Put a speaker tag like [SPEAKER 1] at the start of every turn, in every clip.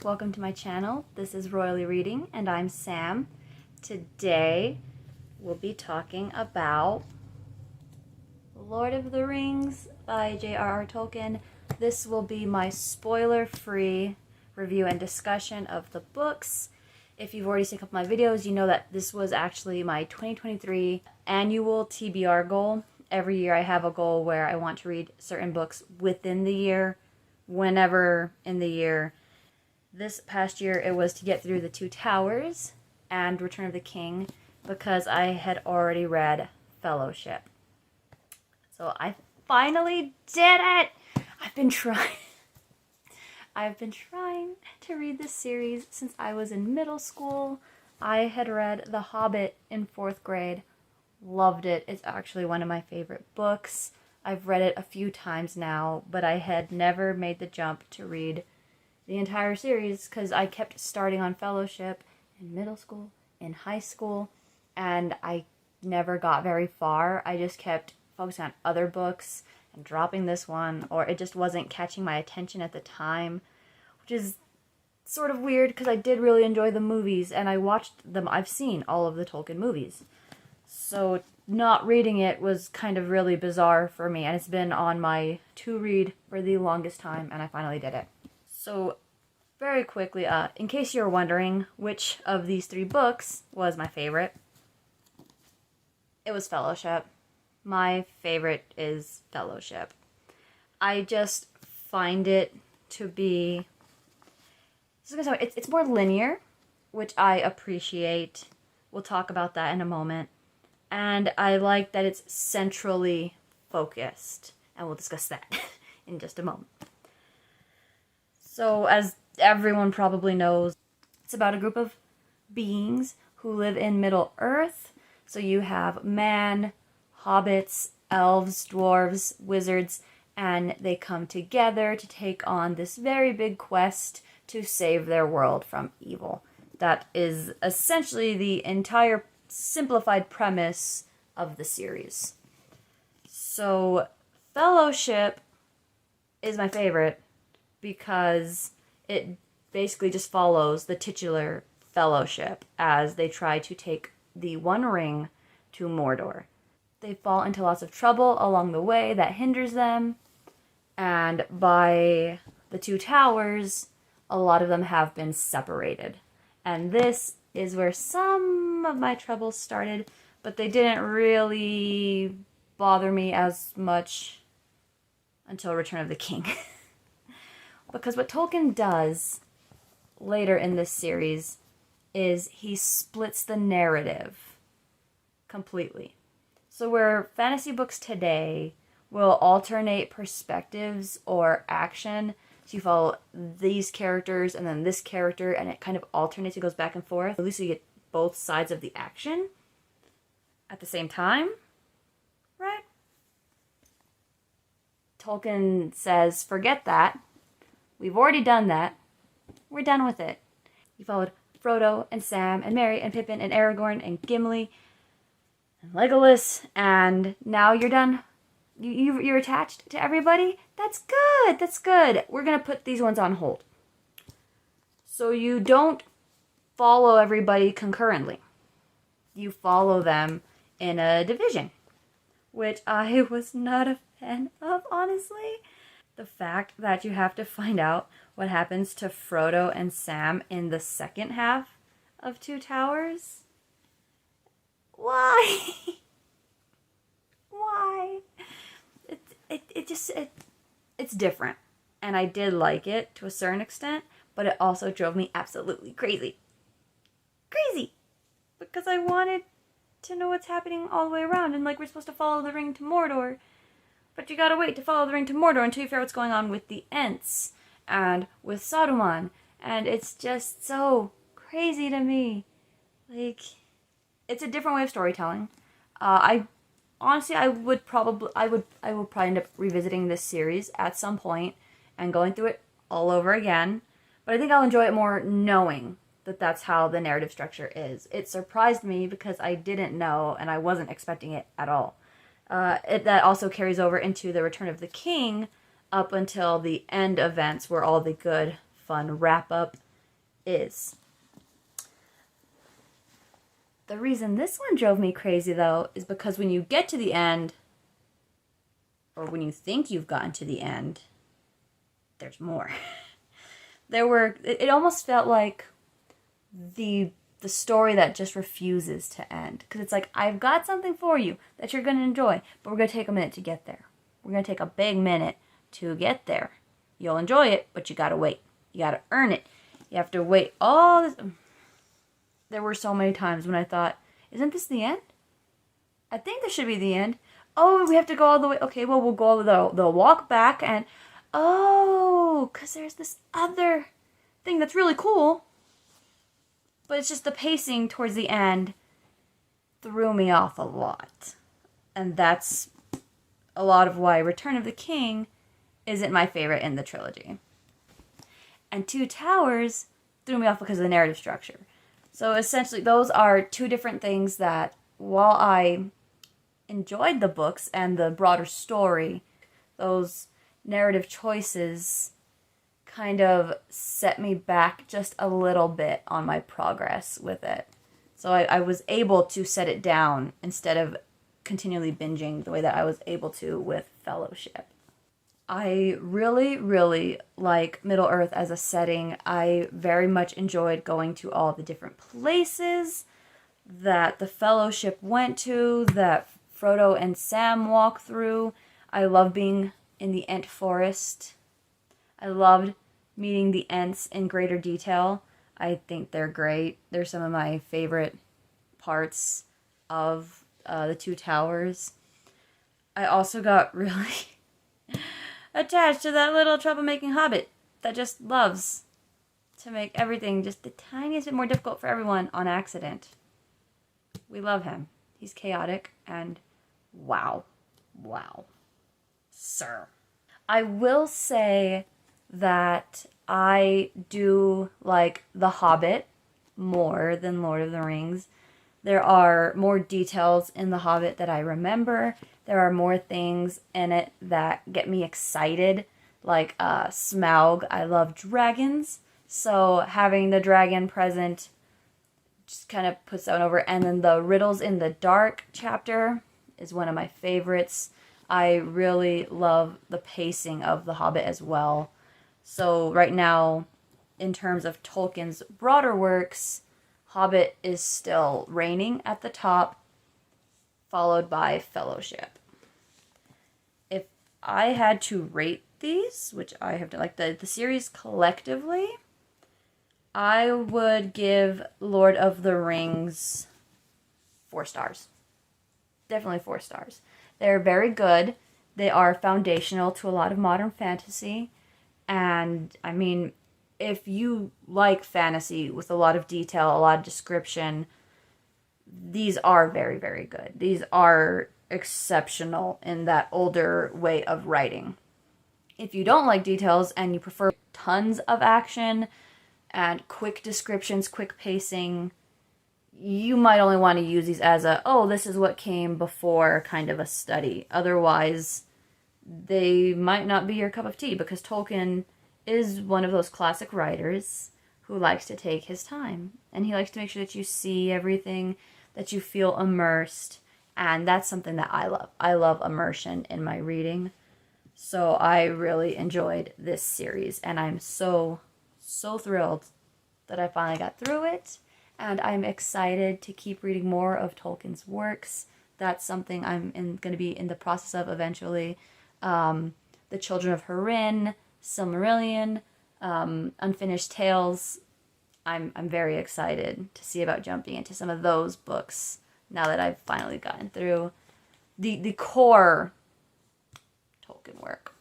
[SPEAKER 1] welcome to my channel. This is Royally Reading and I'm Sam. Today we'll be talking about Lord of the Rings by J.R.R. Tolkien. This will be my spoiler-free review and discussion of the books. If you've already seen a couple of my videos, you know that this was actually my 2023 annual TBR goal. Every year I have a goal where I want to read certain books within the year, whenever in the year. This past year it was to get through The Two Towers and Return of the King because I had already read Fellowship. So I finally did it! I've been trying to read this series since I was in middle school. I had read The Hobbit in 4th grade. Loved it. It's actually one of my favorite books. I've read it a few times now, but I had never made the jump to read the entire series because I kept starting on Fellowship in middle school, in high school, and I never got very far. I just kept focusing on other books and dropping this one, or it just wasn't catching my attention at the time, which is sort of weird because I did really enjoy the movies and I watched them. I've seen all of the Tolkien movies. So not reading it was kind of really bizarre for me, and it's been on my to-read for the longest time, and I finally did it. So, very quickly, in case you're wondering which of these 3 books was my favorite, it was Fellowship. My favorite is Fellowship. I just find it to be... It's more linear, which I appreciate. We'll talk about that in a moment. And I like that it's centrally focused. And we'll discuss that in just a moment. So, as everyone probably knows, it's about a group of beings who live in Middle-earth. So you have man, hobbits, elves, dwarves, wizards, and they come together to take on this very big quest to save their world from evil. That is essentially the entire simplified premise of the series. So, Fellowship is my favorite because it basically just follows the titular Fellowship as they try to take the One Ring to Mordor. They fall into lots of trouble along the way that hinders them, and by the Two Towers, a lot of them have been separated. And this is where some of my troubles started, but they didn't really bother me as much until Return of the King. Because what Tolkien does later in this series is he splits the narrative completely. So where fantasy books today will alternate perspectives or action, so you follow these characters and then this character, and it kind of alternates, it goes back and forth. At least you get both sides of the action at the same time, right? Tolkien says, forget that. We've already done that. We're done with it. You followed Frodo and Sam and Merry and Pippin and Aragorn and Gimli and Legolas, and now you're done. You're attached to everybody? That's good. That's good. We're going to put these ones on hold. So you don't follow everybody concurrently. You follow them in a division, which I was not a fan of, honestly. The fact that you have to find out what happens to Frodo and Sam in the second half of Two Towers. Why? Why? It's different. And I did like it to a certain extent, but it also drove me absolutely crazy. Crazy! Because I wanted to know what's happening all the way around, and like we're supposed to follow the ring to Mordor. But you gotta wait to follow the ring to Mordor until you figure out what's going on with the Ents and with Saruman. And it's just so crazy to me. Like, it's a different way of storytelling. I will probably end up revisiting this series at some point and going through it all over again. But I think I'll enjoy it more knowing that that's how the narrative structure is. It surprised me because I didn't know and I wasn't expecting it at all. That also carries over into the Return of the King up until the end events where all the good, fun wrap-up is. The reason this one drove me crazy, though, is because when you get to the end, or when you think you've gotten to the end, there's more. It almost felt like the story that just refuses to end. Because it's like, I've got something for you that you're going to enjoy, but we're going to take a minute to get there. We're going to take a big minute to get there. You'll enjoy it, but you got to wait. You got to earn it. You have to wait all this. There were so many times when I thought, isn't this the end? I think this should be the end. Oh, we have to go all the way. Okay, well, we'll go the walk back and, oh, because there's this other thing that's really cool. But it's just the pacing towards the end threw me off a lot. And that's a lot of why Return of the King isn't my favorite in the trilogy. And Two Towers threw me off because of the narrative structure. So essentially, those are two different things that, while I enjoyed the books and the broader story, those narrative choices kind of set me back just a little bit on my progress with it. So I was able to set it down instead of continually binging the way that I was able to with Fellowship. I really, really like Middle-earth as a setting. I very much enjoyed going to all the different places that the Fellowship went to, that Frodo and Sam walked through. I love being in the Ent Forest. I loved meeting the Ents in greater detail. I think they're great. They're some of my favorite parts of the Two Towers. I also got really attached to that little troublemaking hobbit that just loves to make everything just the tiniest bit more difficult for everyone on accident. We love him. He's chaotic and wow. Sir. I will say that I do like The Hobbit more than Lord of the Rings. There are more details in The Hobbit that I remember. There are more things in it that get me excited, like Smaug. I love dragons, so having the dragon present just kind of puts that one over. And then the Riddles in the Dark chapter is one of my favorites. I really love the pacing of The Hobbit as well. So right now, in terms of Tolkien's broader works, Hobbit is still reigning at the top, followed by Fellowship. If I had to rate these, which I have done, like the series collectively, I would give Lord of the Rings 4 stars. Definitely 4 stars. They're very good. They are foundational to a lot of modern fantasy. And, I mean, if you like fantasy with a lot of detail, a lot of description, these are very, very good. These are exceptional in that older way of writing. If you don't like details and you prefer tons of action and quick descriptions, quick pacing, you might only want to use these as a, oh, this is what came before kind of a study. Otherwise, they might not be your cup of tea, because Tolkien is one of those classic writers who likes to take his time. And he likes to make sure that you see everything, that you feel immersed. And that's something that I love. I love immersion in my reading. So I really enjoyed this series. And I'm so thrilled that I finally got through it. And I'm excited to keep reading more of Tolkien's works. That's something I'm going to be in the process of eventually. The Children of Hurin, Silmarillion, Unfinished Tales. I'm very excited to see about jumping into some of those books now that I've finally gotten through the core Tolkien work.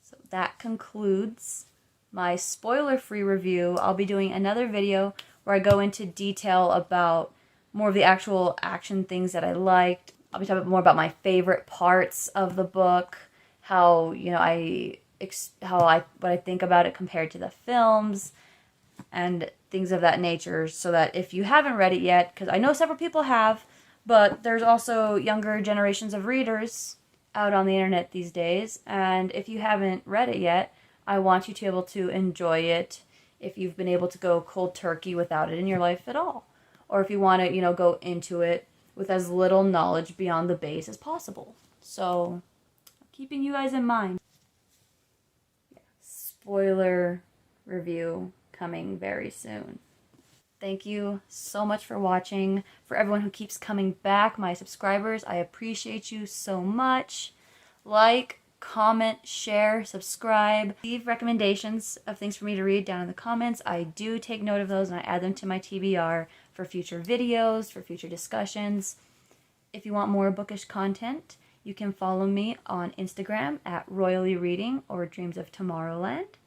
[SPEAKER 1] So that concludes my spoiler-free review. I'll be doing another video where I go into detail about more of the actual action things that I liked. I'll be talking more about my favorite parts of the book, how, you know, what I think about it compared to the films, and things of that nature, so that if you haven't read it yet, because I know several people have, but there's also younger generations of readers out on the internet these days, and if you haven't read it yet, I want you to be able to enjoy it if you've been able to go cold turkey without it in your life at all. Or if you want to, go into it with as little knowledge beyond the base as possible. So, keeping you guys in mind. Spoiler review coming very soon. Thank you so much for watching. For everyone who keeps coming back, my subscribers, I appreciate you so much. Like, comment, share, subscribe. Leave recommendations of things for me to read down in the comments. I do take note of those and I add them to my TBR for future videos, for future discussions. If you want more bookish content, you can follow me on Instagram at Royally Reading or Dreams of Tomorrowland.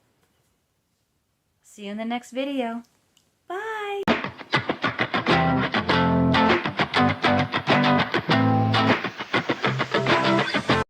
[SPEAKER 1] See you in the next video.